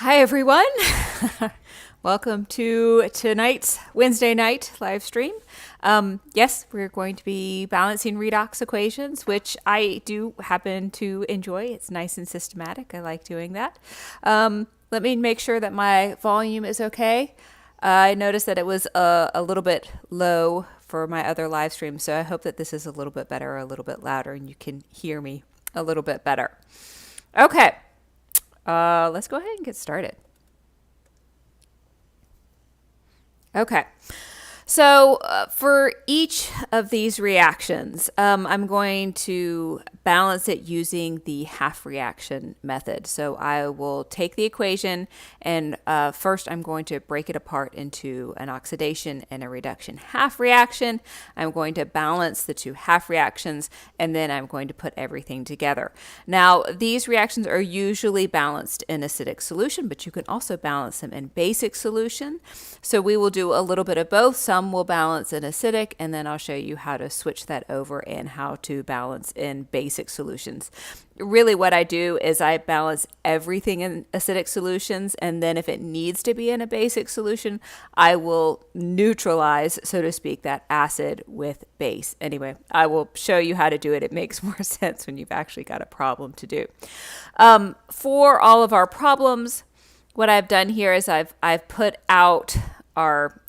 Hi, everyone. Welcome to tonight's Wednesday night live stream. Yes, we're going to be balancing redox equations, which I do happen to enjoy. It's nice and systematic. I like doing that. Let me make sure that my volume is okay. I noticed that it was a little bit low for my other live stream, so I hope that this is a little bit better, or a little bit louder, and you can hear me a little bit better. Okay. Let's go ahead and get started. Okay. So for each of these reactions, I'm going to balance it using the half reaction method. So I will take the equation and first I'm going to break it apart into an oxidation and a reduction half reaction. I'm going to balance the two half reactions and then I'm going to put everything together. Now these reactions are usually balanced in acidic solution, but you can also balance them in basic solution. So we will do a little bit of both. Some will balance in acidic, and then I'll show you how to switch that over and how to balance in basic solutions. Really what I do is I balance everything in acidic solutions, and then if it needs to be in a basic solution, I will neutralize, so to speak, that acid with base. Anyway, I will show you how to do it. It makes more sense when you've actually got a problem to do. For all of our problems, what I've done here is I've put out our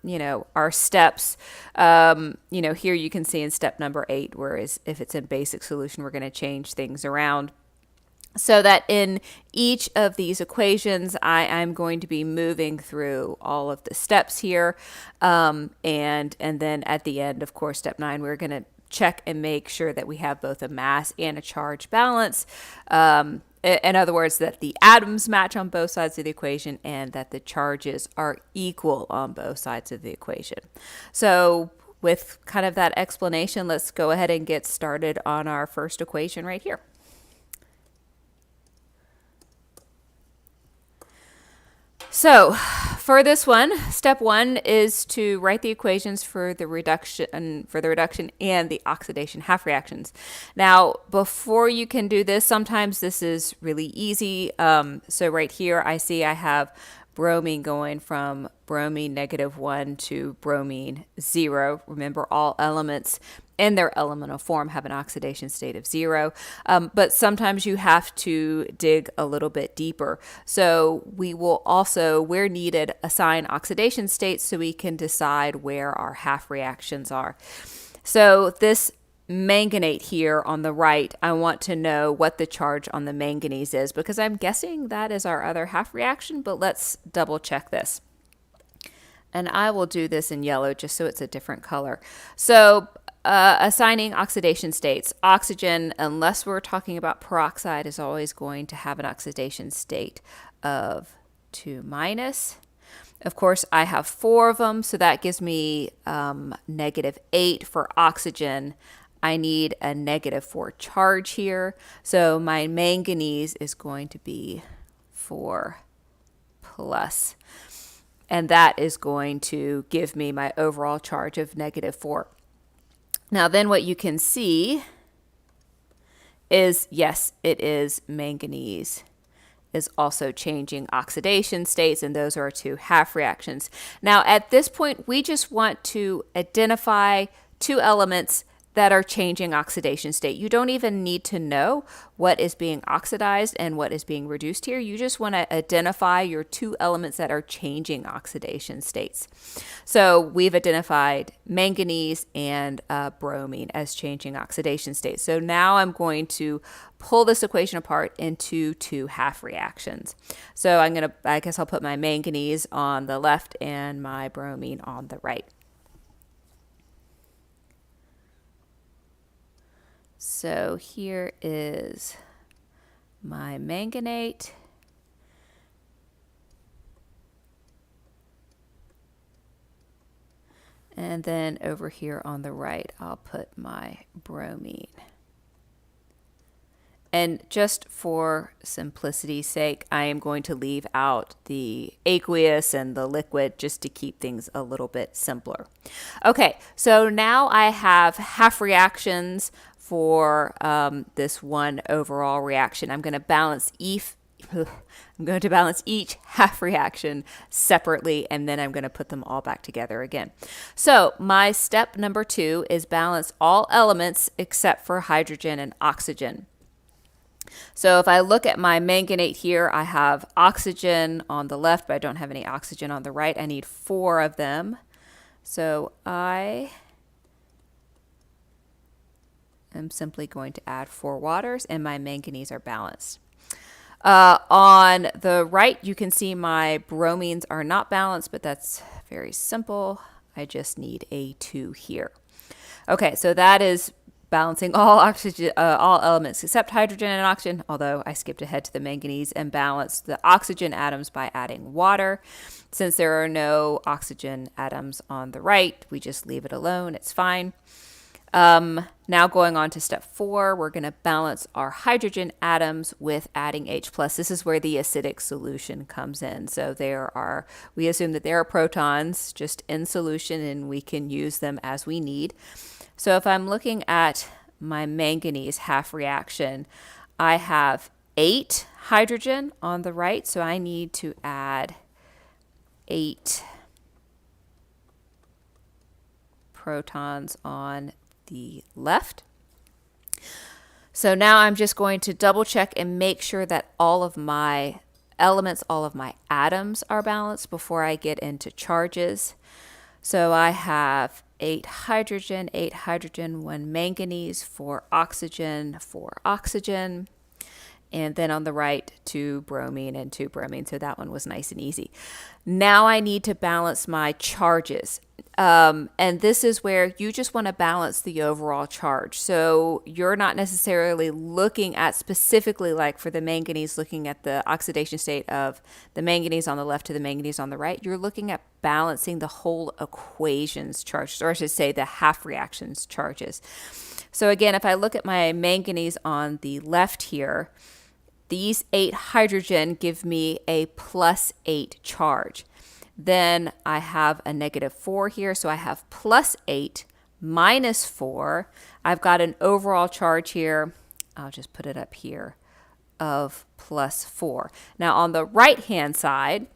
steps. Here you can see in step number 8, whereas if it's in basic solution, we're going to change things around. So that in each of these equations, I'm going to be moving through all of the steps here. And then at the end, of course, step 9, we're going to check and make sure that we have both a mass and a charge balance. In other words, that the atoms match on both sides of the equation and that the charges are equal on both sides of the equation. So with kind of that explanation, let's go ahead and get started on our first equation right here. So for this one, step 1 is to write the equations for the reduction and the oxidation half reactions. Now, before you can do this, sometimes this is really easy. So right here, I see I have bromine going from bromine -1 to bromine 0. Remember, all elements in their elemental form have an oxidation state of 0. But sometimes you have to dig a little bit deeper. So we will also, where needed, assign oxidation states so we can decide where our half reactions are. So this manganate here on the right, I want to know what the charge on the manganese is because I'm guessing that is our other half reaction, but let's double check this. And I will do this in yellow just so it's a different color. So assigning oxidation states. Oxygen, unless we're talking about peroxide, is always going to have an oxidation state of 2-. Of course, I have 4 of them, so that gives me -8 for oxygen. I need a -4 charge here, so my manganese is going to be 4+. And that is going to give me my overall charge of -4. Now then what you can see is, yes, it is manganese is also changing oxidation states, and those are our two half reactions. Now at this point, we just want to identify 2 elements that are changing oxidation state. You don't even need to know what is being oxidized and what is being reduced here. You just want to identify your 2 elements that are changing oxidation states. So we've identified manganese and bromine as changing oxidation states. So now I'm going to pull this equation apart into 2 half reactions. So I guess I'll put my manganese on the left and my bromine on the right. So here is my manganate. And then over here on the right, I'll put my bromine. And just for simplicity's sake, I am going to leave out the aqueous and the liquid just to keep things a little bit simpler. Okay, so now I have half reactions for this one overall reaction. I'm going to balance I'm going to balance each half reaction separately, and then I'm going to put them all back together again. So my step number 2 is balance all elements except for hydrogen and oxygen. So if I look at my manganate here, I have oxygen on the left, but I don't have any oxygen on the right. I need 4 of them. So I am simply going to add 4 waters, and my manganese are balanced. On the right, you can see my bromines are not balanced, but that's very simple. I just need a 2 here. Okay, so that is balancing all oxygen, all elements except hydrogen and oxygen, although I skipped ahead to the manganese and balanced the oxygen atoms by adding water. Since there are no oxygen atoms on the right, we just leave it alone. It's fine. Now going on to step 4, we're going to balance our hydrogen atoms with adding H+. This is where the acidic solution comes in. So we assume that there are protons just in solution, and we can use them as we need. So if I'm looking at my manganese half reaction, I have 8 hydrogen on the right, so I need to add 8 protons on the left. So now I'm just going to double check and make sure that all of my elements, all of my atoms are balanced before I get into charges. So I have 8 hydrogen, 1 manganese, 4 oxygen, 4 oxygen. And then on the right, 2 bromine and 2 bromine. So that one was nice and easy. Now I need to balance my charges. And this is where you just want to balance the overall charge. So you're not necessarily looking at specifically, like for the manganese, looking at the oxidation state of the manganese on the left to the manganese on the right. You're looking at balancing the whole equation's charges, or I should say the half reaction's charges. So again, if I look at my manganese on the left here, these 8 hydrogen give me a +8 charge. Then I have a -4 here, so I have +8 -4. I've got an overall charge here, I'll just put it up here, of +4. Now on the right-hand side,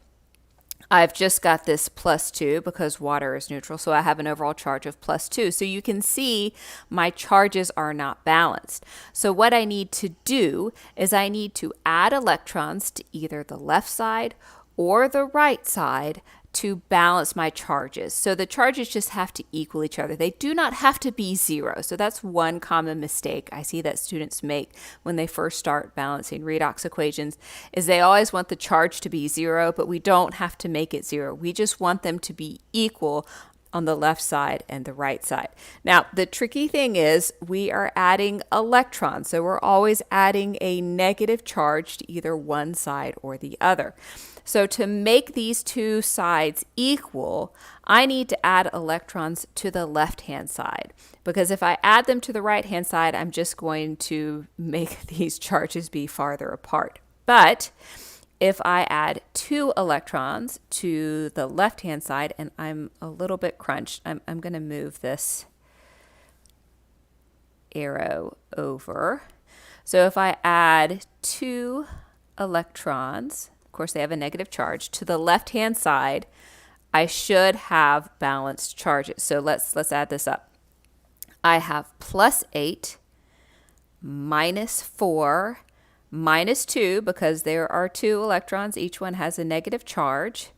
I've just got this +2 because water is neutral, so I have an overall charge of +2. So you can see my charges are not balanced. So what I need to do is I need to add electrons to either the left side or the right side to balance my charges. So the charges just have to equal each other. They do not have to be 0. So that's one common mistake I see that students make when they first start balancing redox equations, is they always want the charge to be 0, but we don't have to make it 0. We just want them to be equal on the left side and the right side. Now, the tricky thing is we are adding electrons, so we're always adding a negative charge to either one side or the other. So to make these two sides equal, I need to add electrons to the left-hand side, because if I add them to the right-hand side, I'm just going to make these charges be farther apart. But if I add 2 electrons to the left-hand side, and I'm a little bit crunched, I'm going to move this arrow over. So if I add 2 electrons, of course they have a negative charge, to the left-hand side, I should have balanced charges. So let's add this up. I have +8, -4, -2, because there are 2 electrons. Each one has a negative charge.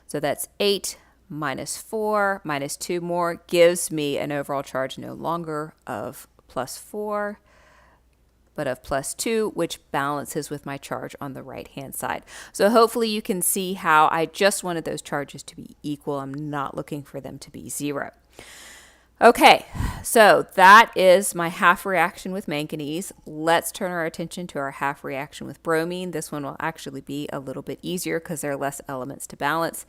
So that's 8 -4 -2 more gives me an overall charge no longer of +4, but of +2, which balances with my charge on the right-hand side. So hopefully you can see how I just wanted those charges to be equal. I'm not looking for them to be 0. Okay, so that is my half reaction with manganese. Let's turn our attention to our half reaction with bromine. This one will actually be a little bit easier because there are less elements to balance.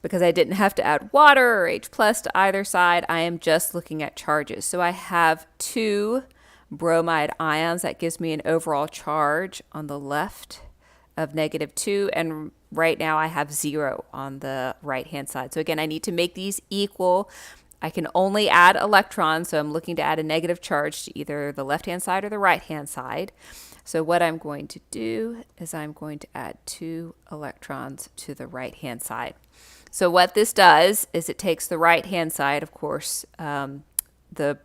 Because I didn't have to add water or H+ to either side, I am just looking at charges. So I have 2 bromide ions. That gives me an overall charge on the left of -2, and right now I have 0 on the right-hand side. So again, I need to make these equal I can only add electrons, so I'm looking to add a negative charge to either the left-hand side or the right-hand side. So what I'm going to do is I'm going to add 2 electrons to the right-hand side. So what this does is it takes the right-hand side, of course, the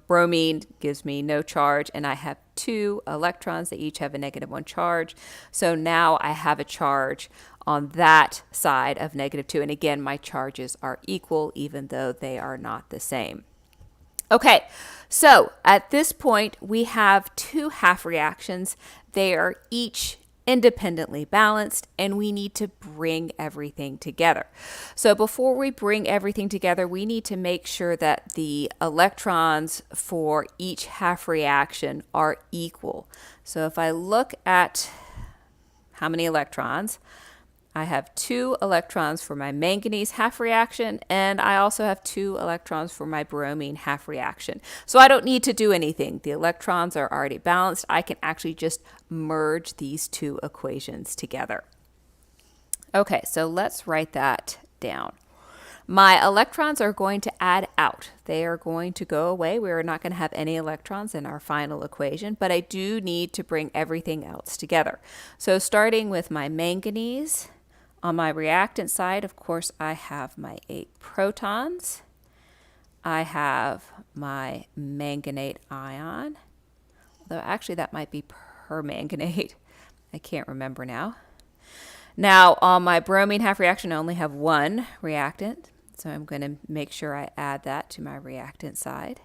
bromine gives me no charge, and I have 2 electrons. They each have a -1 charge. So now I have a charge on that side of -2. And again, my charges are equal even though they are not the same. Okay, so at this point, we have 2 half reactions. They are each independently balanced, and we need to bring everything together. So before we bring everything together, we need to make sure that the electrons for each half reaction are equal. So if I look at how many electrons, I have 2 electrons for my manganese half reaction, and I also have 2 electrons for my bromine half reaction. So I don't need to do anything. The electrons are already balanced. I can actually just merge these 2 equations together. Okay, so let's write that down. My electrons are going to add out. They are going to go away. We are not going to have any electrons in our final equation, but I do need to bring everything else together. So starting with my manganese, on my reactant side, of course, I have my 8 protons. I have my manganate ion, although actually that might be permanganate. I can't remember now. Now, on my bromine half reaction, I only have 1 reactant, so I'm going to make sure I add that to my reactant side.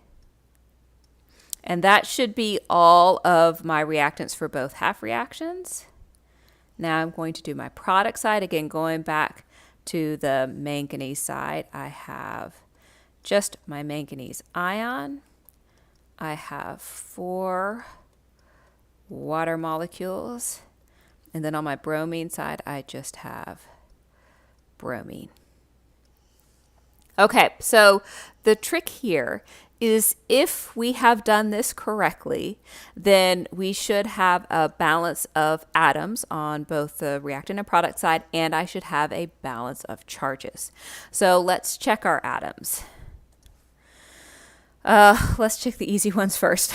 And that should be all of my reactants for both half reactions. Now I'm going to do my product side. Again, going back to the manganese side, I have just my manganese ion. I have 4 water molecules. And then on my bromine side, I just have bromine. Okay, so the trick here is if we have done this correctly, then we should have a balance of atoms on both the reactant and product side, and I should have a balance of charges. So let's check our atoms. Let's check the easy ones first.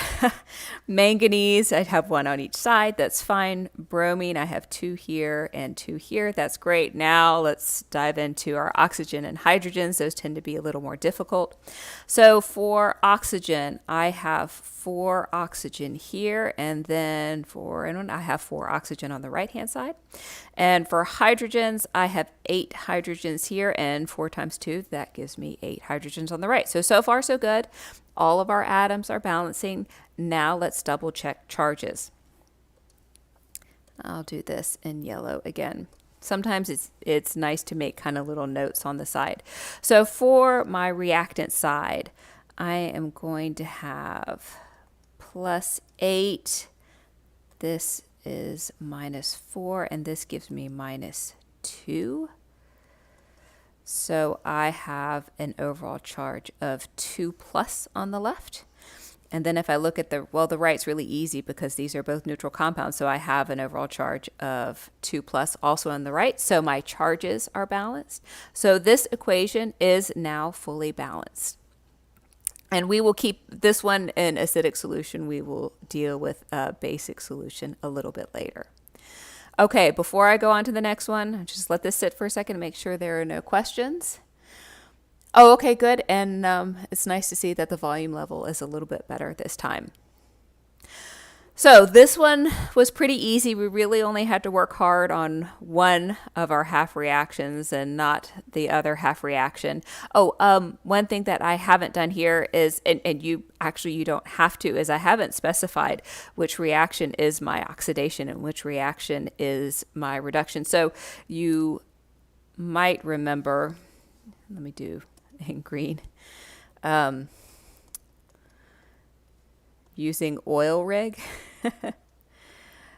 Manganese, I have 1 on each side. That's fine. Bromine, I have 2 here and 2 here. That's great. Now let's dive into our oxygen and hydrogens. Those tend to be a little more difficult. So for oxygen, I have 4 oxygen here, and then I have 4 oxygen on the right-hand side. And for hydrogens, I have 8 hydrogens here, and 4 times 2, that gives me 8 hydrogens on the right. So far, so good. All of our atoms are balancing. Now let's double check charges. I'll do this in yellow again. Sometimes it's nice to make kind of little notes on the side. So for my reactant side, I am going to have +8. This is -4, and this gives me -2. So I have an overall charge of 2+ on the left. And then if I look at the right's really easy because these are both neutral compounds. So I have an overall charge of 2+ also on the right. So my charges are balanced. So this equation is now fully balanced. And we will keep this one in acidic solution. We will deal with a basic solution a little bit later. Okay, before I go on to the next one, just let this sit for a second to make sure there are no questions. Oh, okay, good. And it's nice to see that the volume level is a little bit better this time. So this one was pretty easy. We really only had to work hard on one of our half reactions and not the other half reaction. One thing that I haven't done here is, and you don't have to, is I haven't specified which reaction is my oxidation and which reaction is my reduction. So you might remember, let me do in green, using oil rig.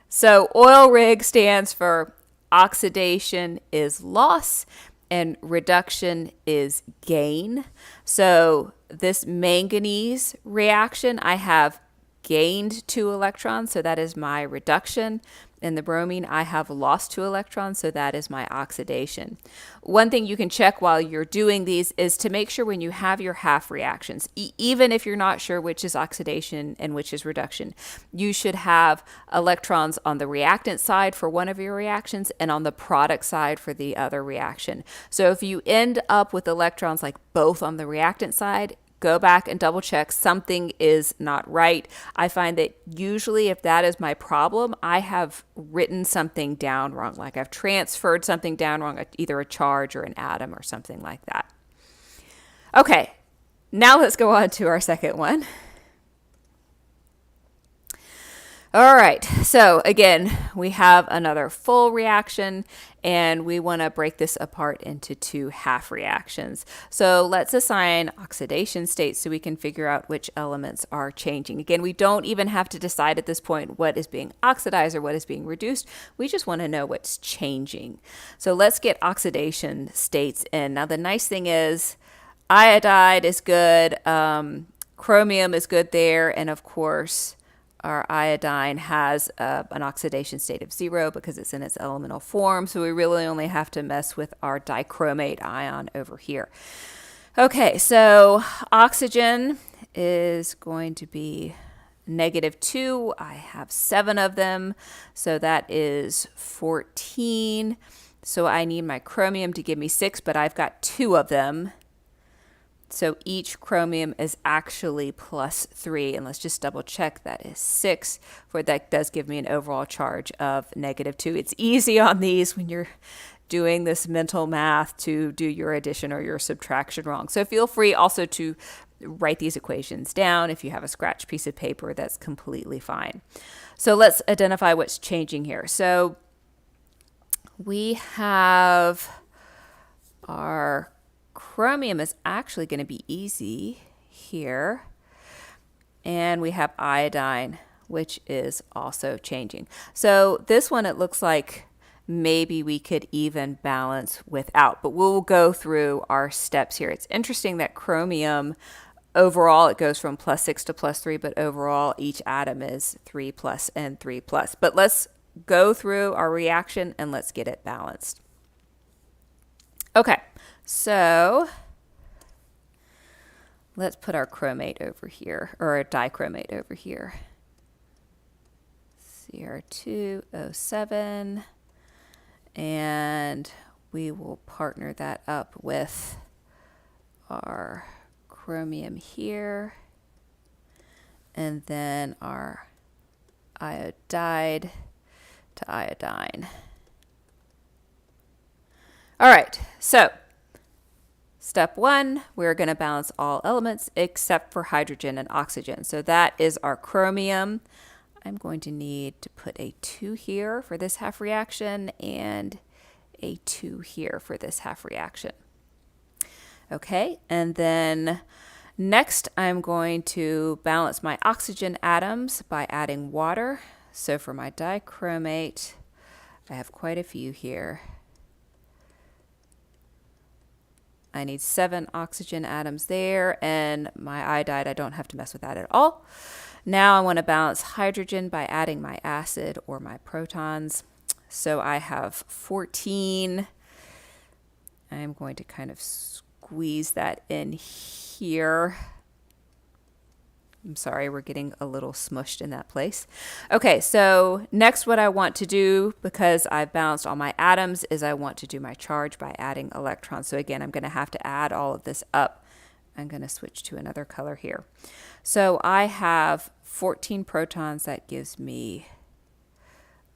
So oil rig stands for oxidation is loss and reduction is gain. So this manganese reaction, I have gained 2 electrons, so that is my reduction. In the bromine, I have lost 2 electrons, so that is my oxidation. One thing you can check while you're doing these is to make sure when you have your half reactions, even if you're not sure which is oxidation and which is reduction, you should have electrons on the reactant side for one of your reactions and on the product side for the other reaction. So if you end up with electrons like both on the reactant side, go back and double check something is not right. I find that usually if that is my problem, I have written something down wrong, like I've transferred something down wrong, either a charge or an atom or something like that. Okay, now let's go on to our second one. All right, so again, we have another full reaction and we want to break this apart into 2 half reactions. So let's assign oxidation states so we can figure out which elements are changing. Again, we don't even have to decide at this point what is being oxidized or what is being reduced. We just want to know what's changing. So let's get oxidation states in. Now the nice thing is iodide is good, chromium is good there, and of course our iodine has an oxidation state of 0 because it's in its elemental form, so we really only have to mess with our dichromate ion over here. Okay, so oxygen is going to be -2. I have 7 of them, so that is 14. So I need my chromium to give me 6, but I've got 2 of them. So each chromium is actually +3, and let's just double check that is 6, for that does give me an overall charge of -2. It's easy on these when you're doing this mental math to do your addition or your subtraction wrong. So feel free also to write these equations down. If you have a scratch piece of paper, that's completely fine. So let's identify what's changing here. So we have our chromium is actually going to be easy here. And we have iodine, which is also changing. So this one, it looks like maybe we could even balance without, but we'll go through our steps here. It's interesting that chromium, overall, it goes from +6 to +3, but overall each atom is 3+ and 3+. But let's go through our reaction and let's get it balanced. Okay. So let's put our chromate over here, or our dichromate over here. Cr2O7, and we will partner that up with our chromium here, and then our iodide to iodine. All right, so step 1, we're going to balance all elements except for hydrogen and oxygen. So that is our chromium. I'm going to need to put a 2 here for this half reaction and a 2 here for this half reaction. Okay, and then next I'm going to balance my oxygen atoms by adding water. So for my dichromate, I have quite a few here. I need 7 oxygen atoms there, and my iodide, I don't have to mess with that at all. Now I want to balance hydrogen by adding my acid or my protons. So I have 14. I'm going to kind of squeeze that in here. I'm sorry, we're getting a little smushed in that place. Okay, so next what I want to do, because I've balanced all my atoms, is I want to do my charge by adding electrons. So again, I'm going to have to add all of this up. I'm going to switch to another color here. So I have 14 protons. That gives me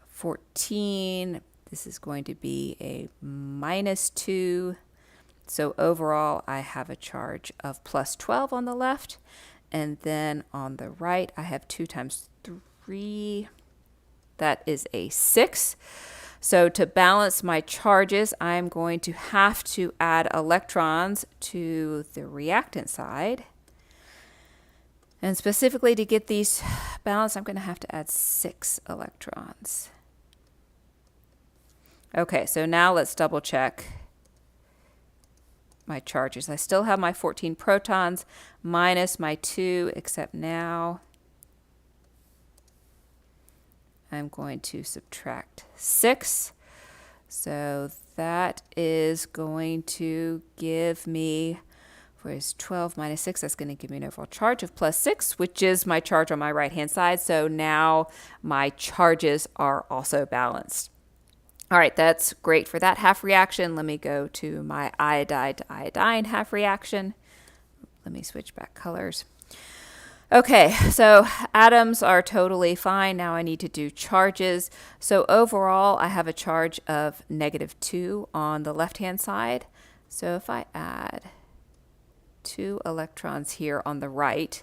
14. This is going to be a -2. So overall, I have a charge of +12 on the left. And then on the right, I have 2 times 3. That is a 6. So to balance my charges, I'm going to have to add electrons to the reactant side. And specifically to get these balanced, I'm going to have to add 6 electrons. Okay, so now let's double check my charges. I still have my 14 protons minus my 2, except now I'm going to subtract 6. So that is going to give me, for is 12 minus 6, that's going to give me an overall charge of plus 6, which is my charge on my right-hand side. So now my charges are also balanced. All right, that's great for that half reaction. Let me go to my iodide to iodine half reaction. Let me switch back colors. Okay, so atoms are totally fine. Now I need to do charges. So overall, I have a charge of -2 on the left-hand side. So if I add 2 electrons here on the right,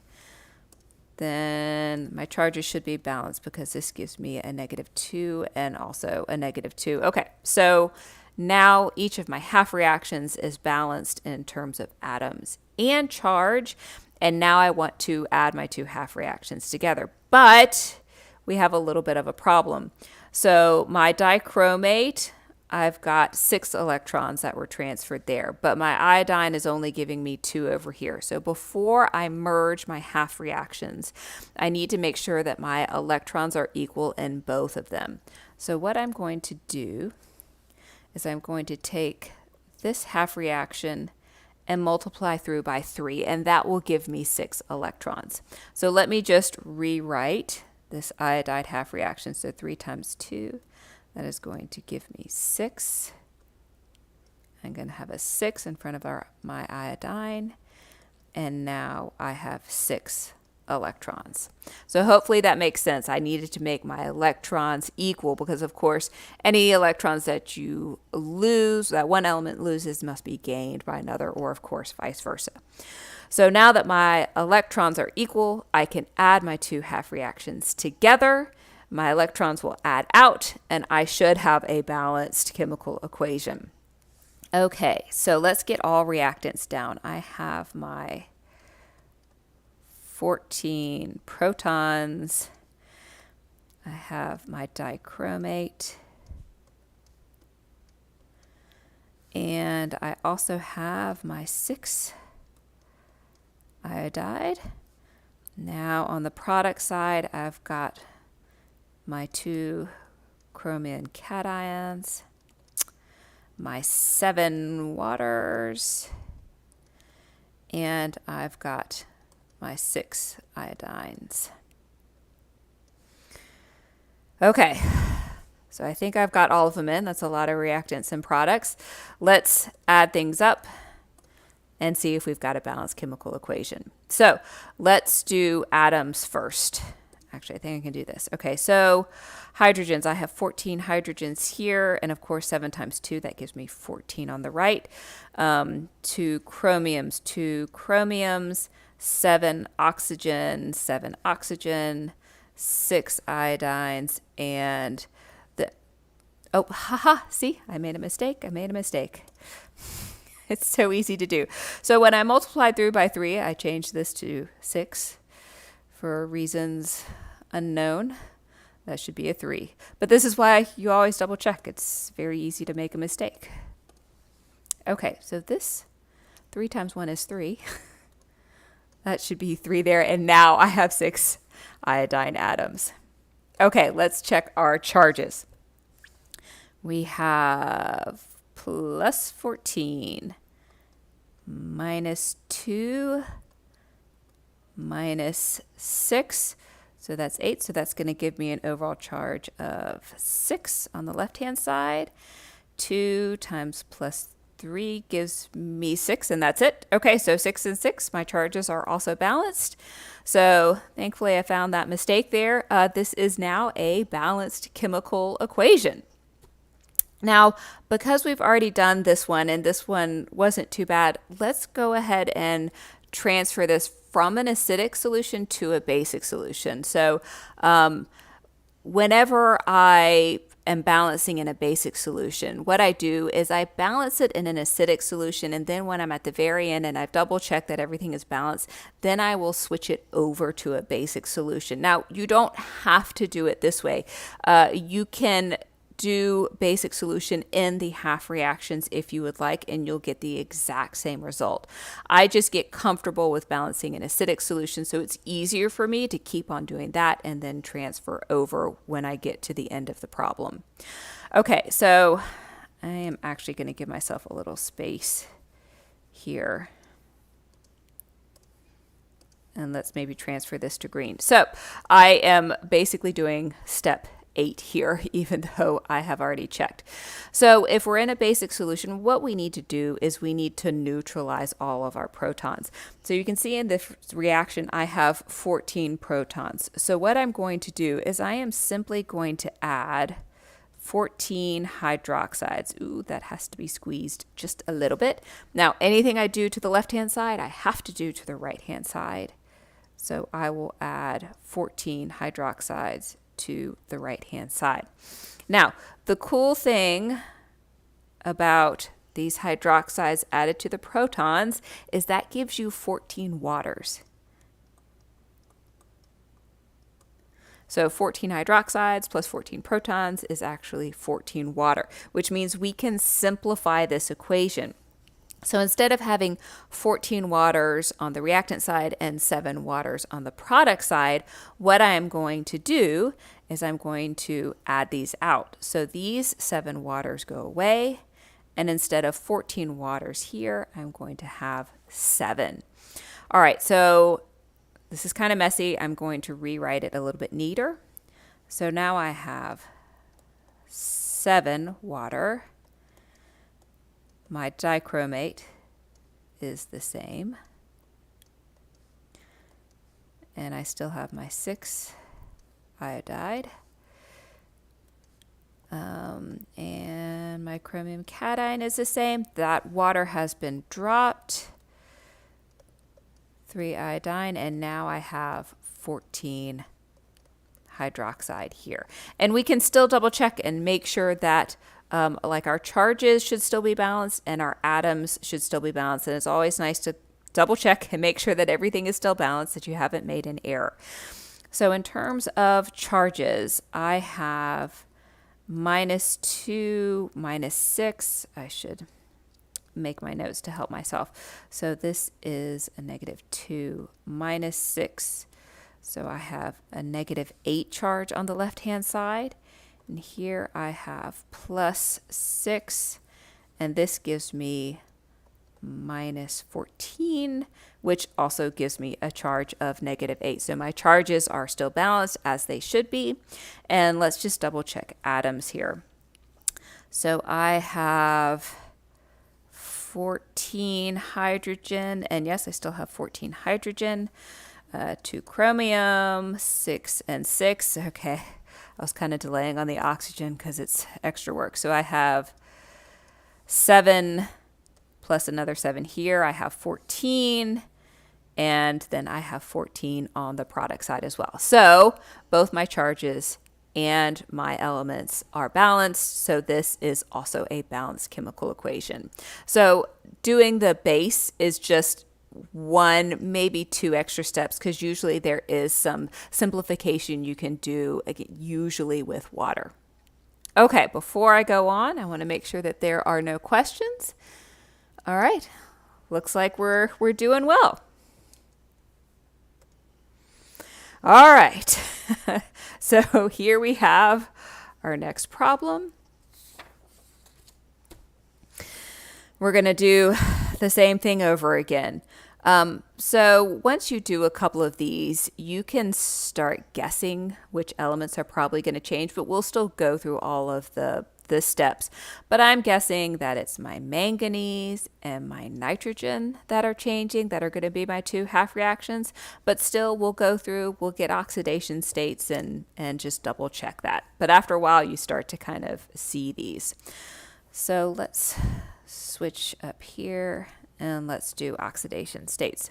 then my charges should be balanced because this gives me a -2 and also a -2. Okay, so now each of my half reactions is balanced in terms of atoms and charge. And now I want to add my 2 half reactions together. But we have a little bit of a problem. So my dichromate, I've got 6 electrons that were transferred there, but my iodine is only giving me 2 over here. So before I merge my half reactions, I need to make sure that my electrons are equal in both of them. So what I'm going to do is I'm going to take this half reaction and multiply through by 3, and that will give me 6 electrons. So let me just rewrite this iodide half reaction. So 3 times 2, that is going to give me 6. I'm going to have a 6 in front of my iodine, and now I have 6 electrons. So hopefully that makes sense. I needed to make my electrons equal because, of course, any electrons that you lose, that one element loses, must be gained by another, or of course vice versa. So now that my electrons are equal, I can add my 2 half reactions together. My electrons will add out, and I should have a balanced chemical equation. Okay, so let's get all reactants down. I have my 14 protons. I have my dichromate. And I also have my 6 iodide. Now on the product side, I've got my 2 chromium cations, my 7 waters, and I've got my 6 iodines. Okay, so I think I've got all of them in. That's a lot of reactants and products. Let's add things up and see if we've got a balanced chemical equation. So let's do atoms first. Actually, I think I can do this. Okay, so hydrogens. I have 14 hydrogens here, and of course 7 times 2, that gives me 14 on the right. 2 chromiums, 7 oxygen, 6 iodines, and see, I made a mistake. It's so easy to do. So when I multiplied through by 3, I changed this to 6 for reasons unknown. That should be a 3. But this is why you always double check. It's very easy to make a mistake. Okay, so this 3 times 1 is 3. That should be 3 there. And now I have 6 iodine atoms. Okay, let's check our charges. We have plus 14 minus 2 minus 6. So that's 8. So that's going to give me an overall charge of 6 on the left-hand side. 2 times plus 3 gives me 6, and that's it. Okay, so 6 and 6, my charges are also balanced. So thankfully I found that mistake there. This is now a balanced chemical equation. Now, because we've already done this one, and this one wasn't too bad, let's go ahead and transfer this from an acidic solution to a basic solution. So whenever I am balancing in a basic solution, what I do is I balance it in an acidic solution, and then when I'm at the very end and I've double checked that everything is balanced, then I will switch it over to a basic solution. Now, you don't have to do it this way. You can do basic solution in the half reactions if you would like, and you'll get the exact same result. I just get comfortable with balancing an acidic solution, so it's easier for me to keep on doing that and then transfer over when I get to the end of the problem. Okay, so I am actually going to give myself a little space here. And let's maybe transfer this to green. So I am basically doing step 8 here, even though I have already checked. So if we're in a basic solution, what we need to do is we need to neutralize all of our protons. So you can see in this reaction, I have 14 protons. So what I'm going to do is I am simply going to add 14 hydroxides. Ooh, that has to be squeezed just a little bit. Now, anything I do to the left-hand side, I have to do to the right-hand side. So I will add 14 hydroxides to the right-hand side. Now, the cool thing about these hydroxides added to the protons is that gives you 14 waters. So 14 hydroxides plus 14 protons is actually 14 water, which means we can simplify this equation. So instead of having 14 waters on the reactant side and 7 waters on the product side, what I am going to do is I'm going to add these out. So these 7 waters go away, and instead of 14 waters here, I'm going to have 7. All right, so this is kind of messy. I'm going to rewrite it a little bit neater. So now I have 7 water. My dichromate is the same. And I still have my 6 iodide. And my chromium cation is the same. That water has been dropped. 3 iodine, and now I have 14 hydroxide here. And we can still double check and make sure that like our charges should still be balanced and our atoms should still be balanced. And it's always nice to double check and make sure that everything is still balanced, that you haven't made an error. So in terms of charges, I have -2, -6. I should make my notes to help myself. So this is a -2, -6. So I have a -8 charge on the left-hand side. And here I have +6. And this gives me -14, which also gives me a charge of -8. So my charges are still balanced as they should be. And let's just double check atoms here. So I have 14 hydrogen, and yes, I still have 14 hydrogen, 2 chromium, 6 and 6. Okay, I was kind of delaying on the oxygen because it's extra work. So I have 7 plus another 7 here. I have 14, and then I have 14 on the product side as well. So both my charges and my elements are balanced, so this is also a balanced chemical equation. So doing the base is just 1, maybe 2 extra steps, because usually there is some simplification you can do, usually with water. Okay, before I go on, I want to make sure that there are no questions. All right, looks like we're doing well. All right, so here we have our next problem. We're going to do the same thing over again. So once you do a couple of these, you can start guessing which elements are probably going to change, but we'll still go through all of the steps. But I'm guessing that it's my manganese and my nitrogen that are changing, that are going to be my 2 half reactions. But still, we'll go through, we'll get oxidation states and just double check that. But after a while, you start to kind of see these. So let's switch up here and let's do oxidation states.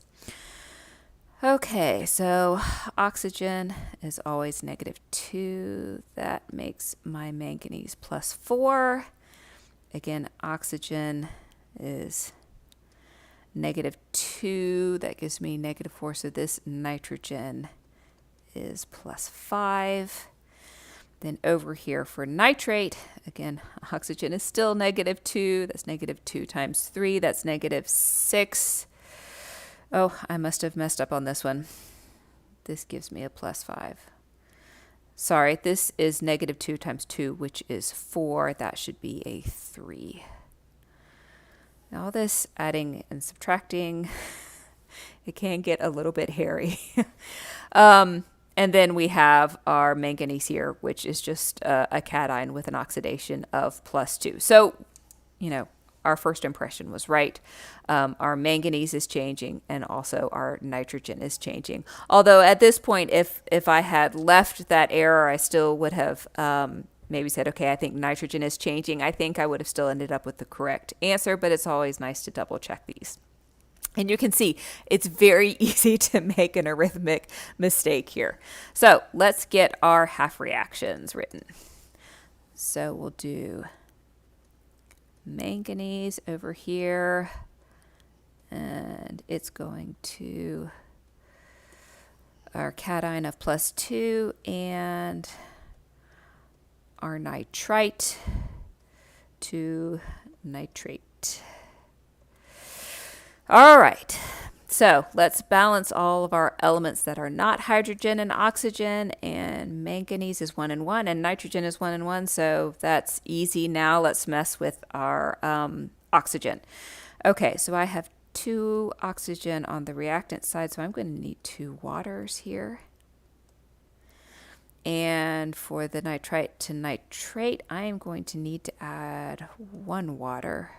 Okay, so oxygen is always -2. That makes my manganese +4. Again, oxygen is -2. That gives me -4. So this nitrogen is +5. Then over here for nitrate, again, oxygen is still -2. That's -2 times 3. That's -6. Oh, I must have messed up on this one. This gives me a +5. Sorry, this is -2 times 2, which is 4. That should be a 3. Now all this adding and subtracting, it can get a little bit hairy. And then we have our manganese here, which is just a cation with an oxidation of +2. So, you know, our first impression was right. Our manganese is changing, and also our nitrogen is changing. Although at this point, if I had left that error, I still would have maybe said, okay, I think nitrogen is changing. I think I would have still ended up with the correct answer, but it's always nice to double check these. And you can see it's very easy to make an arithmetic mistake here. So let's get our half reactions written. So we'll do manganese over here, and it's going to our cation of +2 and our nitrite to nitrate. All right, so let's balance all of our elements that are not hydrogen and oxygen, and manganese is 1 and 1 and nitrogen is 1 and 1, so that's easy. Now let's mess with our oxygen. Okay, so I have 2 oxygen on the reactant side, so I'm going to need 2 waters here. And for the nitrite to nitrate, I am going to need to add 1 water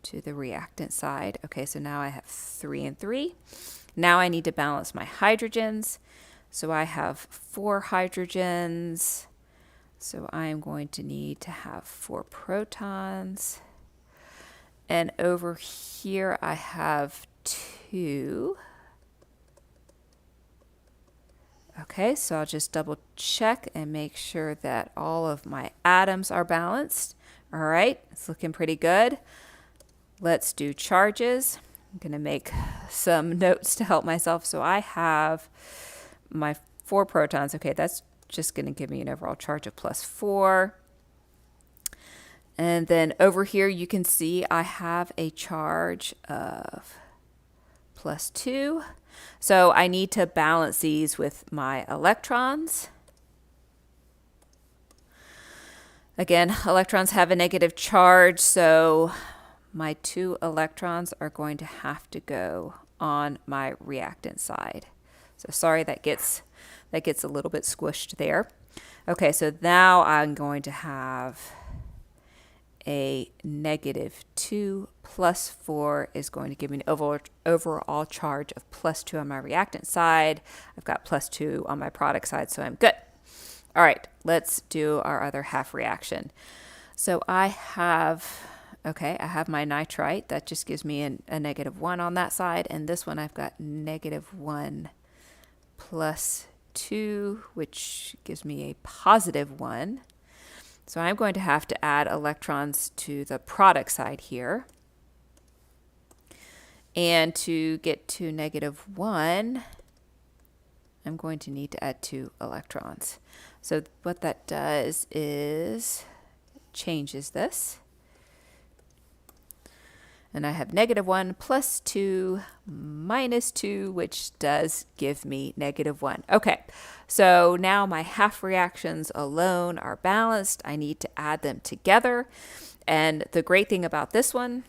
to the reactant side. Okay, so now I have 3 and 3. Now I need to balance my hydrogens. So I have 4 hydrogens. So I am going to need to have 4 protons. And over here I have 2. Okay, so I'll just double check and make sure that all of my atoms are balanced. All right, it's looking pretty good. Let's do charges. I'm going to make some notes to help myself. So I have my 4 protons. Okay, that's just going to give me an overall charge of +4. And then over here you can see I have a charge of +2. So I need to balance these with my electrons. Again, electrons have a negative charge, so my 2 electrons are going to have to go on my reactant side. So sorry, that gets a little bit squished there. Okay, so now I'm going to have a -2 plus 4 is going to give me an overall charge of +2 on my reactant side. I've got +2 on my product side, so I'm good. All right, let's do our other half reaction. So I have my nitrite. That just gives me a -1 on that side. And this one I've got -1 plus 2, which gives me a +1. So I'm going to have to add electrons to the product side here. And to get to -1, I'm going to need to add 2 electrons. So what that does is changes this. And I have -1 plus 2 minus 2, which does give me -1. Okay, so now my half reactions alone are balanced. I need to add them together. And the great thing about this one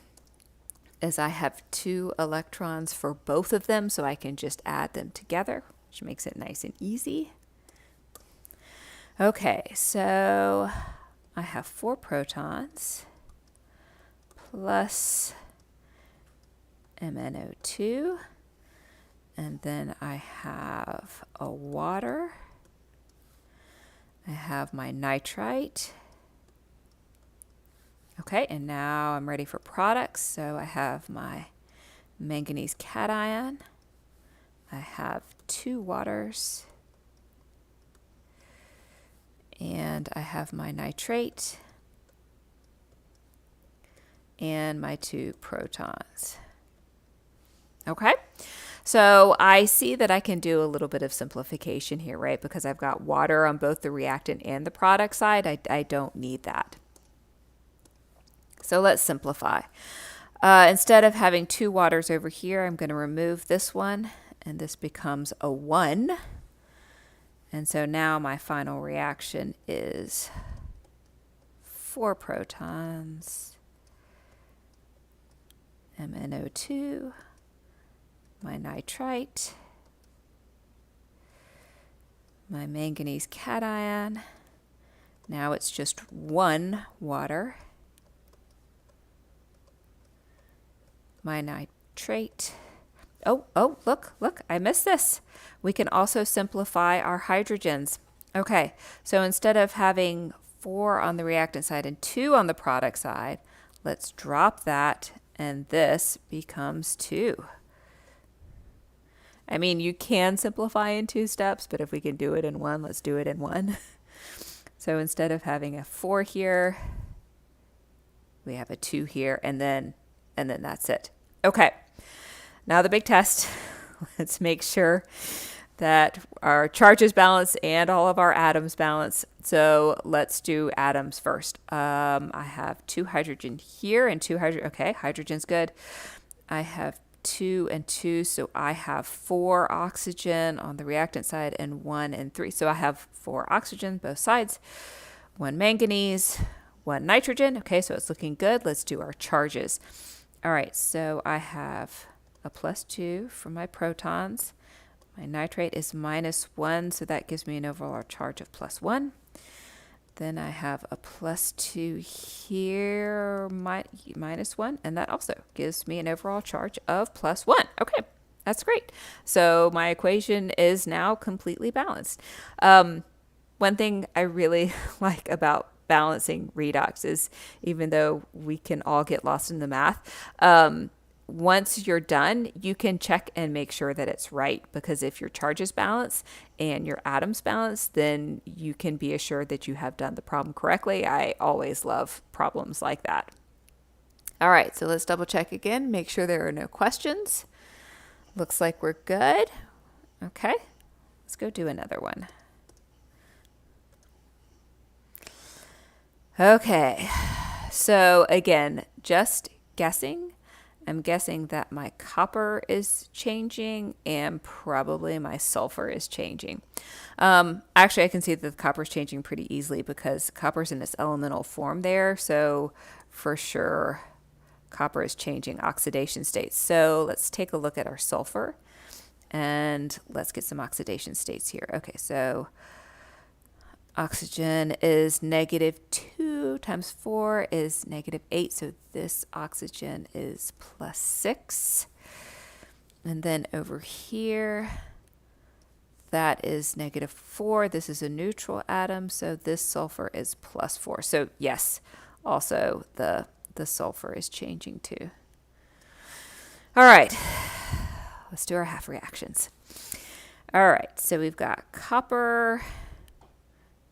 is I have 2 electrons for both of them, so I can just add them together, which makes it nice and easy. Okay, so I have 4 protons plus MnO2, and then I have a water. I have my nitrite. Okay, and now I'm ready for products. So I have my manganese cation. I have 2 waters. And I have my nitrate and my 2 protons. Okay, So I see that I can do a little bit of simplification here, right? Because I've got water on both the reactant and the product side. I don't need that. So let's simplify. Instead of having 2 waters over here, I'm going to remove this one, and this becomes a 1. And so now my final reaction is 4 protons, MnO2, my nitrite, my manganese cation. Now it's just 1 water, my nitrate. Oh, look, I missed this. We can also simplify our hydrogens. Okay, so instead of having 4 on the reactant side and 2 on the product side, let's drop that, and this becomes 2. I mean, you can simplify in 2 steps, but if we can do it in 1, let's do it in 1. So instead of having a 4 here, we have a 2 here, and then that's it. Okay, now the big test. Let's make sure that our charges balance and all of our atoms balance. So let's do atoms first. I have 2 hydrogen here and 2 hydrogen. Okay, hydrogen's good. I have 2 and 2, so I have 4 oxygen on the reactant side and 1 and 3. So I have 4 oxygen both sides, 1 manganese, 1 nitrogen. Okay, so it's looking good. Let's do our charges. All right, so I have a +2 for my protons. My nitrate is -1, so that gives me an overall charge of +1. Then I have a +2 here, -1, and that also gives me an overall charge of +1. Okay, that's great. So my equation is now completely balanced. One thing I really like about balancing redox is, even though we can all get lost in the math, once you're done, you can check and make sure that it's right, because if your charges balance and your atoms balance, then you can be assured that you have done the problem correctly. I always love problems like that. All right, so let's double check again, make sure there are no questions. Looks like we're good. Okay, let's go do another one. Okay, so again, just guessing. I'm guessing that my copper is changing and probably my sulfur is changing. Actually, I can see that the copper is changing pretty easily because copper is in its elemental form there. So for sure, copper is changing oxidation states. So let's take a look at our sulfur and let's get some oxidation states here. Okay, so oxygen is -2 times 4 is -8. So this oxygen is +6. And then over here, that is -4. This is a neutral atom. So this sulfur is +4. So yes, also the sulfur is changing too. All right, let's do our half reactions. All right, so we've got copper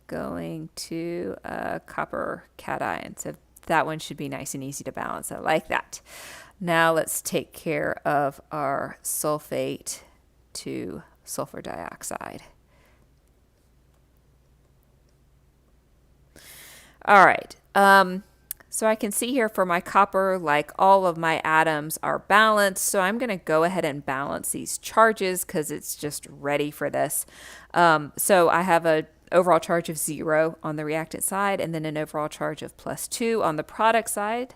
going to a copper cation. So that one should be nice and easy to balance. I like that. Now let's take care of our sulfate to sulfur dioxide. All right. So I can see here for my copper, like all of my atoms are balanced. So I'm going to go ahead and balance these charges because it's just ready for this. So I have a overall charge of 0 on the reactant side, and then an overall charge of +2 on the product side.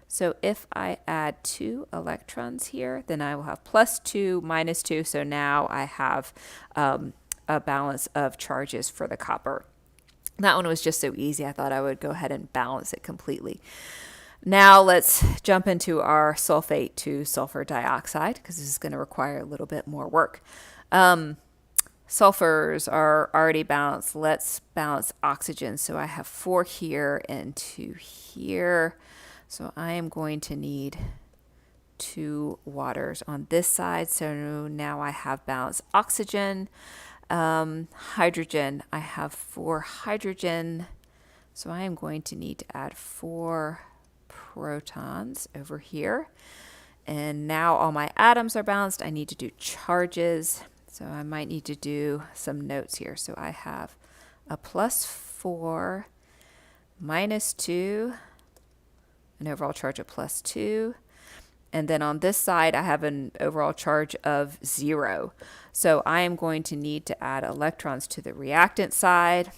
So if I add 2 electrons here, then I will have +2 -2. So now I have a balance of charges for the copper. That one was just so easy, I thought I would go ahead and balance it completely. Now let's jump into our sulfate to sulfur dioxide, because this is going to require a little bit more work. Sulfurs are already balanced. Let's balance oxygen. So I have 4 here and 2 here. So I am going to need 2 waters on this side. So now I have balanced oxygen. Hydrogen, I have 4 hydrogen. So I am going to need to add 4 protons over here. And now all my atoms are balanced. I need to do charges. So I might need to do some notes here. So I have a +4, -2, an overall charge of +2. And then on this side, I have an overall charge of 0. So I am going to need to add electrons to the reactant side.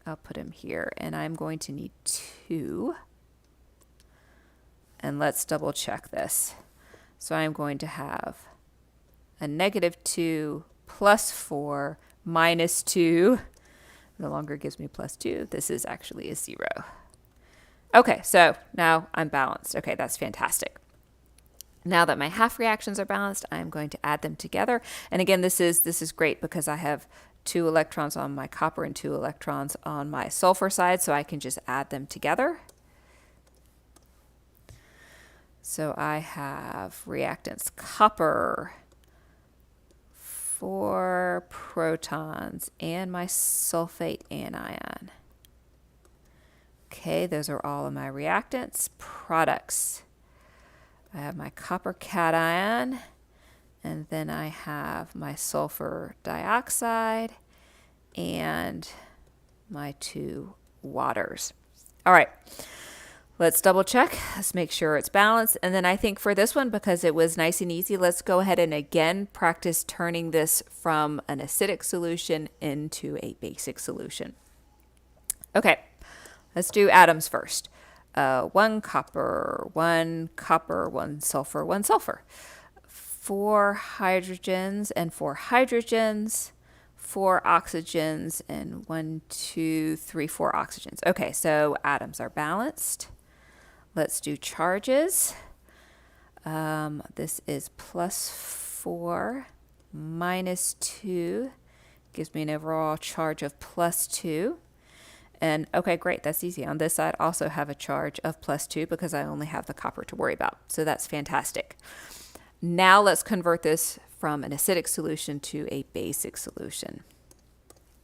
I'll put them here. And I'm going to need 2. And let's double check this. So I'm going to have a -2 +4 -2. No longer gives me +2. This is actually a 0. Okay, so now I'm balanced. Okay, that's fantastic. Now that my half reactions are balanced, I'm going to add them together. And again, this is great because I have 2 electrons on my copper and 2 electrons on my sulfur side, so I can just add them together. So I have reactants copper, 4 protons, and my sulfate anion. Okay, those are all of my reactants. Products. I have my copper cation, and then I have my sulfur dioxide and my 2 waters. All right, let's double check. Let's make sure it's balanced. And then I think for this one, because it was nice and easy, let's go ahead and again practice turning this from an acidic solution into a basic solution. Okay, let's do atoms first. 1 copper, 1 copper, 1 sulfur, 1 sulfur. 4 hydrogens and 4 hydrogens, 4 oxygens, and 1, 2, 3, 4 oxygens. Okay, so atoms are balanced. Let's do charges. This is +4 -2. Gives me an overall charge of +2. And okay, great, that's easy. On this side, also have a charge of +2 because I only have the copper to worry about. So that's fantastic. Now let's convert this from an acidic solution to a basic solution.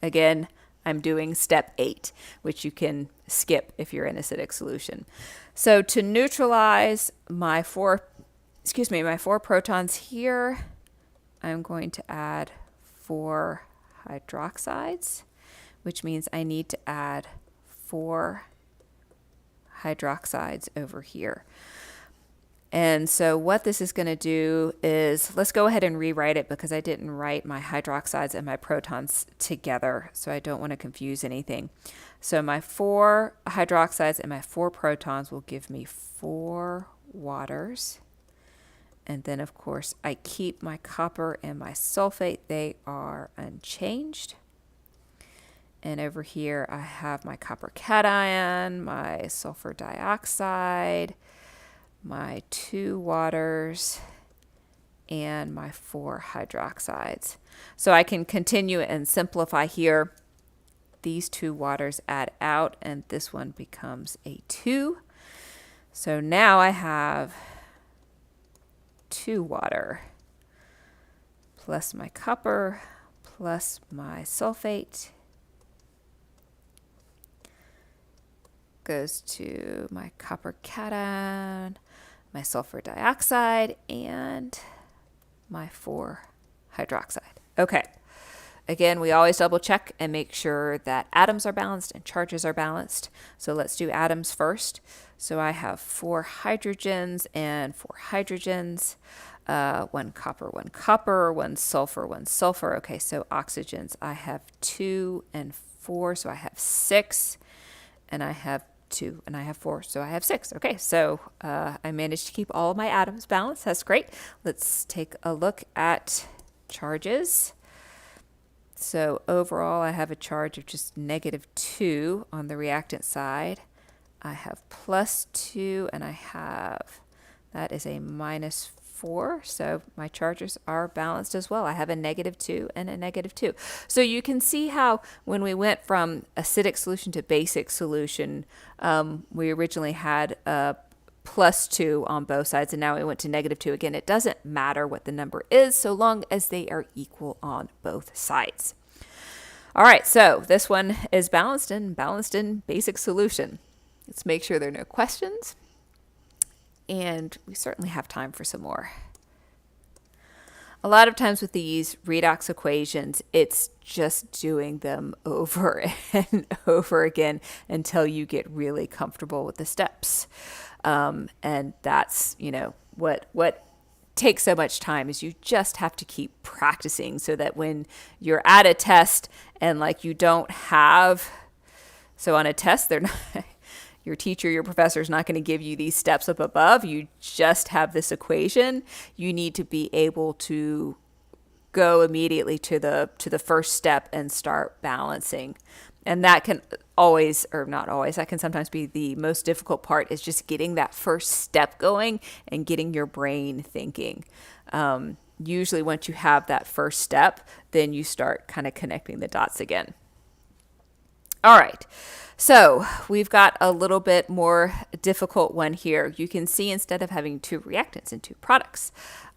Again, I'm doing step 8, which you can skip if you're in acidic solution. So to neutralize my 4 protons here, I'm going to add 4 hydroxides, which means I need to add 4 hydroxides over here. And so what this is going to do is, let's go ahead and rewrite it because I didn't write my hydroxides and my protons together, so I don't want to confuse anything. So my 4 hydroxides and my 4 protons will give me 4 waters. And then, of course, I keep my copper and my sulfate. They are unchanged. And over here, I have my copper cation, my sulfur dioxide, my 2 waters, and my 4 hydroxides. So I can continue and simplify here. These 2 waters add out, and this one becomes a 2. So now I have 2 water plus my copper plus my sulfate goes to my copper cation, my sulfur dioxide, and my 4 hydroxide. Okay. Again, we always double check and make sure that atoms are balanced and charges are balanced. So let's do atoms first. So I have 4 hydrogens and 4 hydrogens, 1 copper, 1 copper, 1 sulfur, 1 sulfur. Okay, so oxygens, I have 2 and 4, so I have 6, and I have 2 and I have 4, so I have 6. Okay, so I managed to keep all of my atoms balanced. That's great. Let's take a look at charges. So overall, I have a charge of just -2 on the reactant side. I have +2, and I have, that is a -4. So my charges are balanced as well. I have a -2 and a -2. So you can see how when we went from acidic solution to basic solution, we originally had a +2 on both sides, and now we went to -2. Again, it doesn't matter what the number is so long as they are equal on both sides. All right, so this one is balanced in basic solution. Let's make sure there are no questions. And we certainly have time for some more. A lot of times with these redox equations, it's just doing them over and over again until you get really comfortable with the steps. And that's, what takes so much time is you just have to keep practicing so that when you're at a test and like you don't have, so on a test, they're not, your teacher, your professor is not going to give you these steps up above. You just have this equation. You need to be able to go immediately to the first step and start balancing. And that can always, or not always, that can sometimes be the most difficult part, is just getting that first step going and getting your brain thinking. Usually once you have that first step, then you start kind of connecting the dots again. All right. So we've got a little bit more difficult one here. You can see instead of having 2 reactants and 2 products,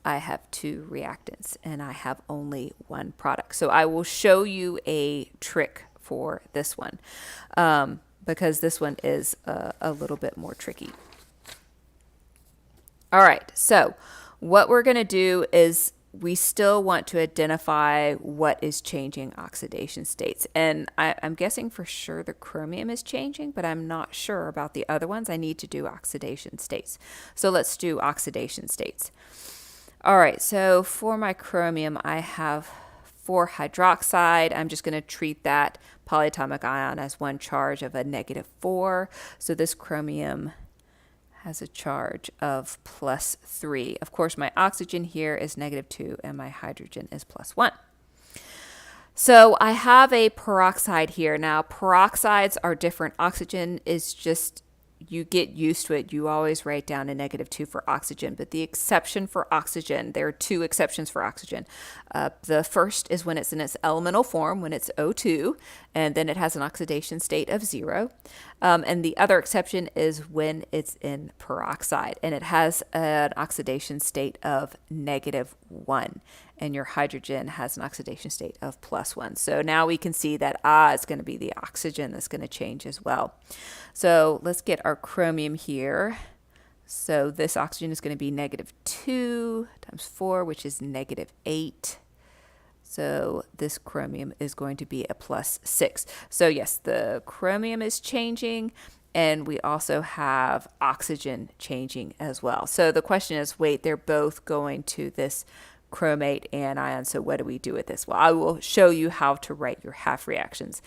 I have 2 reactants and I have only 1 product. So I will show you a trick for this one because this one is a little bit more tricky. All right. So what we're going to do is we still want to identify what is changing oxidation states. And I'm guessing for sure the chromium is changing, but I'm not sure about the other ones. I need to do oxidation states. So let's do oxidation states. All right, so for my chromium, I have 4 hydroxide. I'm just going to treat that polyatomic ion as 1 charge of a -4. So this chromium has a charge of +3. Of course, my oxygen here is -2 and my hydrogen is +1. So I have a peroxide here. Now, peroxides are different. Oxygen is just, you get used to it. You always write down a -2 for oxygen, but the exception for oxygen, there are 2 exceptions for oxygen. The first is when it's in its elemental form, when it's O2, and then it has an oxidation state of 0. And the other exception is when it's in peroxide, and it has an oxidation state of -1. And your hydrogen has an oxidation state of +1. So now we can see that it's going to be the oxygen that's going to change as well. So let's get our chromium here. So this oxygen is going to be -2 times 4, which is -8. So this chromium is going to be a +6. So yes, the chromium is changing, and we also have oxygen changing as well. So the question is, wait, they're both going to this chromate anion. So what do we do with this? Well, I will show you how to write your half reactions.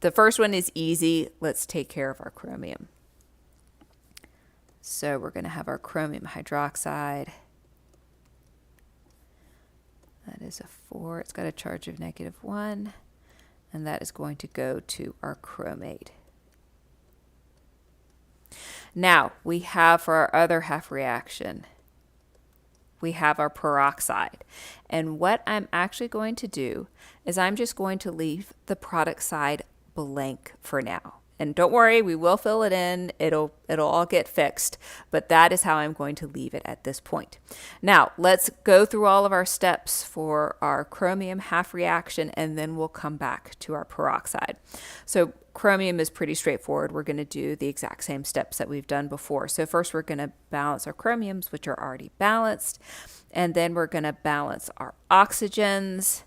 The first one is easy. Let's take care of our chromium. So we're going to have our chromium hydroxide. That is a 4. It's got a charge of -1. And that is going to go to our chromate. Now, we have for our other half reaction, we have our peroxide. And what I'm actually going to do is I'm just going to leave the product side blank for now. And don't worry, we will fill it in. It'll all get fixed, but that is how I'm going to leave it at this point. Now, let's go through all of our steps for our chromium half reaction, and then we'll come back to our peroxide. So chromium is pretty straightforward. We're going to do the exact same steps that we've done before. So first we're going to balance our chromiums, which are already balanced, and then we're going to balance our oxygens,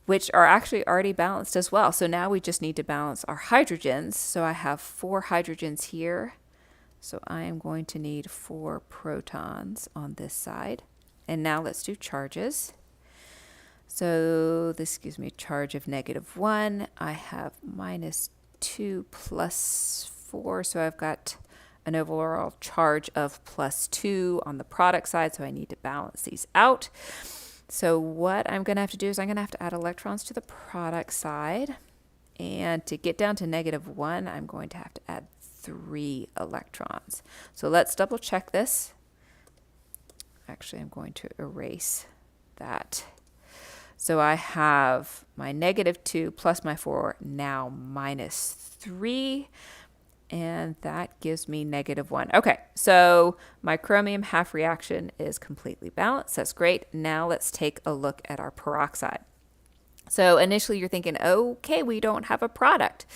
which are actually already balanced as well. So now we just need to balance our hydrogens. So I have 4 hydrogens here. So I am going to need 4 protons on this side. And now let's do charges. So this gives me a charge of -1. I have -2 plus 4. So I've got an overall charge of +2 on the product side. So I need to balance these out. So what I'm going to have to do is I'm going to have to add electrons to the product side. And to get down to -1, I'm going to have to add 3 electrons. So let's double check this. Actually, I'm going to erase that. So I have my -2 plus my 4, now -3. And that gives me -1. Okay, so my chromium half reaction is completely balanced. That's great. Now let's take a look at our peroxide. So initially you're thinking, okay, we don't have a product.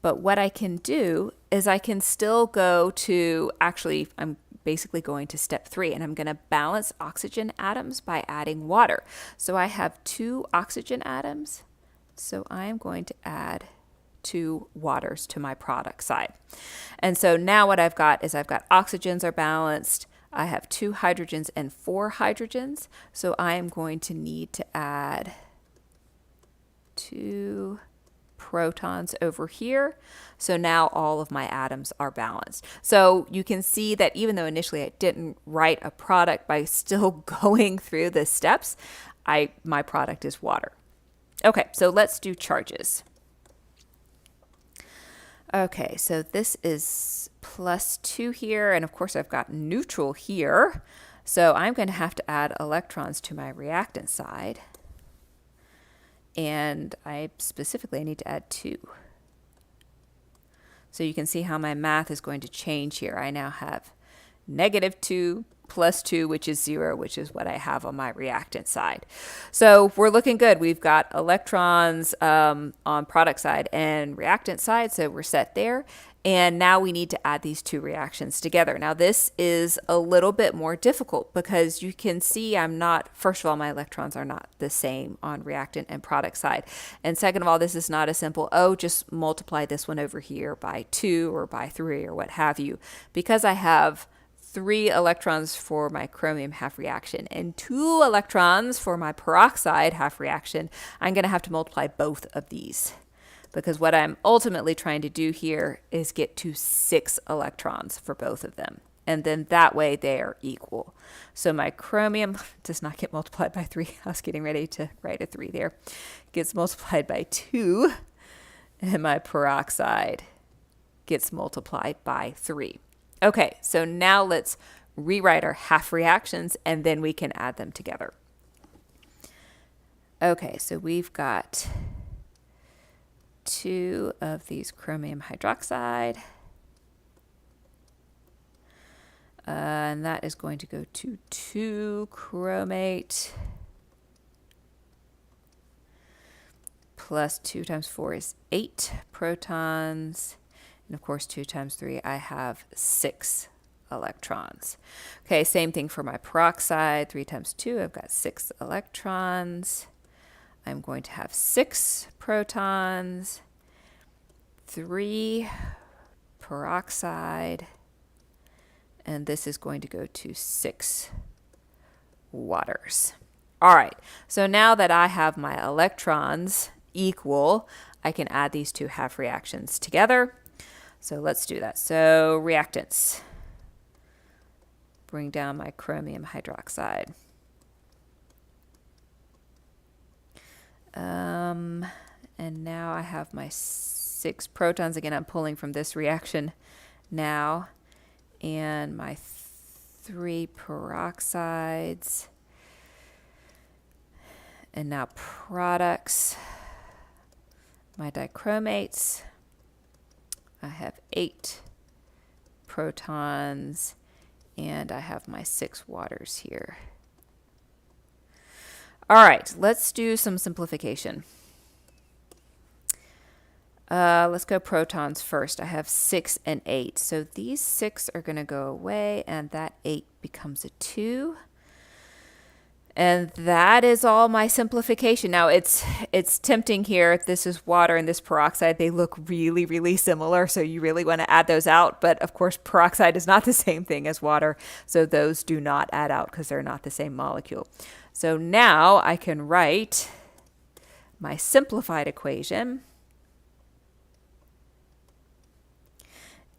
But what I can do is I can still go to, actually, I'm basically going to step 3, and I'm going to balance oxygen atoms by adding water. So I have 2 oxygen atoms, so I'm going to add 2 waters to my product side. And so now what I've got is I've got oxygens are balanced. I have 2 hydrogens and 4 hydrogens. So I am going to need to add 2 protons over here. So now all of my atoms are balanced. So you can see that even though initially I didn't write a product, by still going through the steps, my product is water. Okay, so let's do charges. Okay, so this is +2 here, and of course I've got neutral here. So I'm going to have to add electrons to my reactant side. And I need to add 2. So you can see how my math is going to change here. I now have -2 +2, which is 0, which is what I have on my reactant side. So we're looking good. We've got electrons on product side and reactant side, so we're set there. And now we need to add these 2 reactions together. Now this is a little bit more difficult because you can see first of all, my electrons are not the same on reactant and product side. And second of all, this is not a simple, just multiply this one over here by 2 or by 3 or what have you. Because I have 3 electrons for my chromium half reaction and 2 electrons for my peroxide half reaction, I'm going to have to multiply both of these. Because what I'm ultimately trying to do here is get to 6 electrons for both of them. And then that way they are equal. So my chromium does not get multiplied by 3. I was getting ready to write a 3 there. Gets multiplied by 2. And my peroxide gets multiplied by 3. Okay, so now let's rewrite our half reactions and then we can add them together. Okay, so we've got 2 of these chromium hydroxide. And that is going to go to 2 chromate plus 2 times 4 is 8 protons. And of course, 2 times 3, I have 6 electrons. Okay, same thing for my peroxide. 3 times 2, I've got 6 electrons. I'm going to have 6 protons, 3 peroxide, and this is going to go to 6 waters. All right, so now that I have my electrons equal, I can add these 2 half reactions together. So let's do that. So reactants. Bring down my chromium hydroxide. And now I have my 6 protons. Again, I'm pulling from this reaction now. And my 3 peroxides. And now products. My dichromates. I have 8 protons. And I have my 6 waters here. All right, let's do some simplification. Let's go protons first. I have 6 and 8. So these 6 are going to go away, and that 8 becomes a 2. And that is all my simplification. Now, it's tempting here. This is water and this peroxide. They look really, really similar, so you really want to add those out. But, of course, peroxide is not the same thing as water, so those do not add out because they're not the same molecule. So now I can write my simplified equation.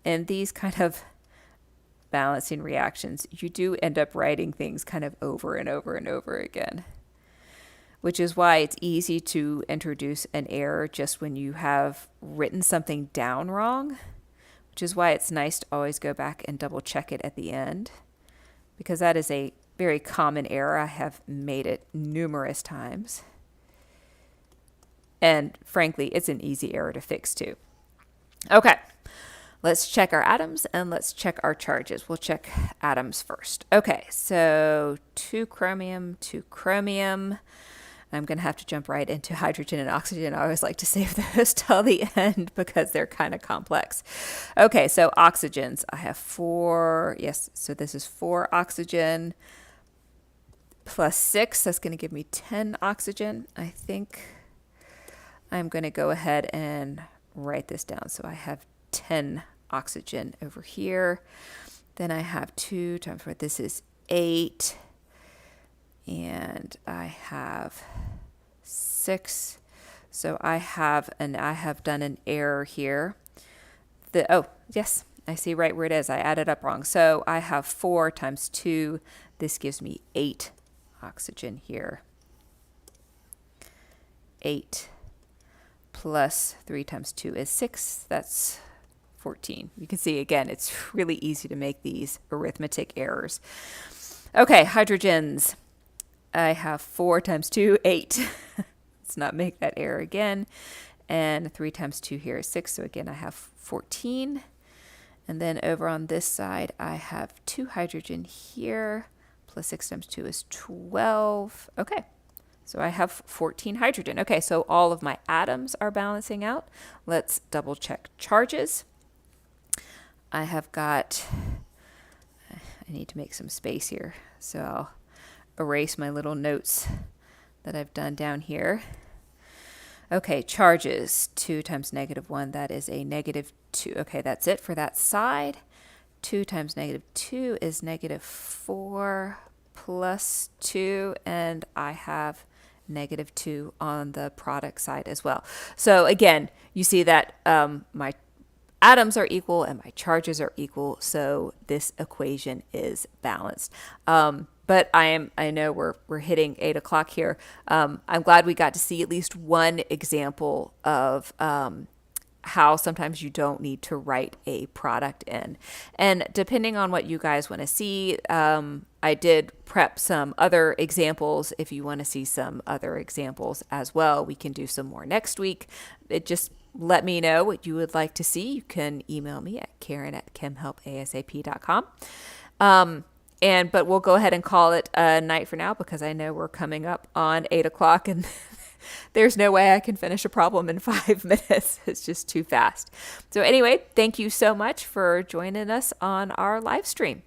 And these kind of balancing reactions, you do end up writing things kind of over and over and over again, which is why it's easy to introduce an error just when you have written something down wrong, which is why it's nice to always go back and double check it at the end, because that is a very common error. I have made it numerous times. And frankly, it's an easy error to fix too. Okay, let's check our atoms and let's check our charges. We'll check atoms first. Okay, so 2 chromium, 2 chromium. I'm going to have to jump right into hydrogen and oxygen. I always like to save those till the end because they're kind of complex. Okay, so oxygens. I have 4. Yes, so this is 4 oxygen plus 6. That's going to give me 10 oxygen. I think I'm going to go ahead and write this down. So I have 10 oxygen over here. Then I have 2 times 4. This is 8. And I have 6. So I have done an error here. Oh, yes, I see right where it is. I added up wrong. So I have 4 times 2. This gives me 8 oxygen here. 8 plus 3 times 2 is 6. That's 14. You can see, again, it's really easy to make these arithmetic errors. Okay, hydrogens. I have 4 times 2, 8. Let's not make that error again. And 3 times 2 here is 6. So again, I have 14. And then over on this side, I have 2 hydrogen here. Plus 6 times 2 is 12. Okay, so I have 14 hydrogen. Okay, so all of my atoms are balancing out. Let's double check charges. I have got, I need to make some space here. So I'll erase my little notes that I've done down here. Okay, charges. 2 times -1, that is a -2. Okay, that's it for that side. 2 times -2 is -4 plus 2, and I have -2 on the product side as well. So again, you see that my atoms are equal and my charges are equal, so this equation is balanced. But I know we're hitting 8 o'clock here. I'm glad we got to see at least one example of how sometimes you don't need to write a product in. And depending on what you guys want to see, I did prep some other examples. If you want to see some other examples as well, we can do some more next week. Just let me know what you would like to see. You can email me at Karen@chemhelpasap.com. But we'll go ahead and call it a night for now because I know we're coming up on 8 o'clock and there's no way I can finish a problem in 5 minutes. It's just too fast. So anyway, thank you so much for joining us on our live stream.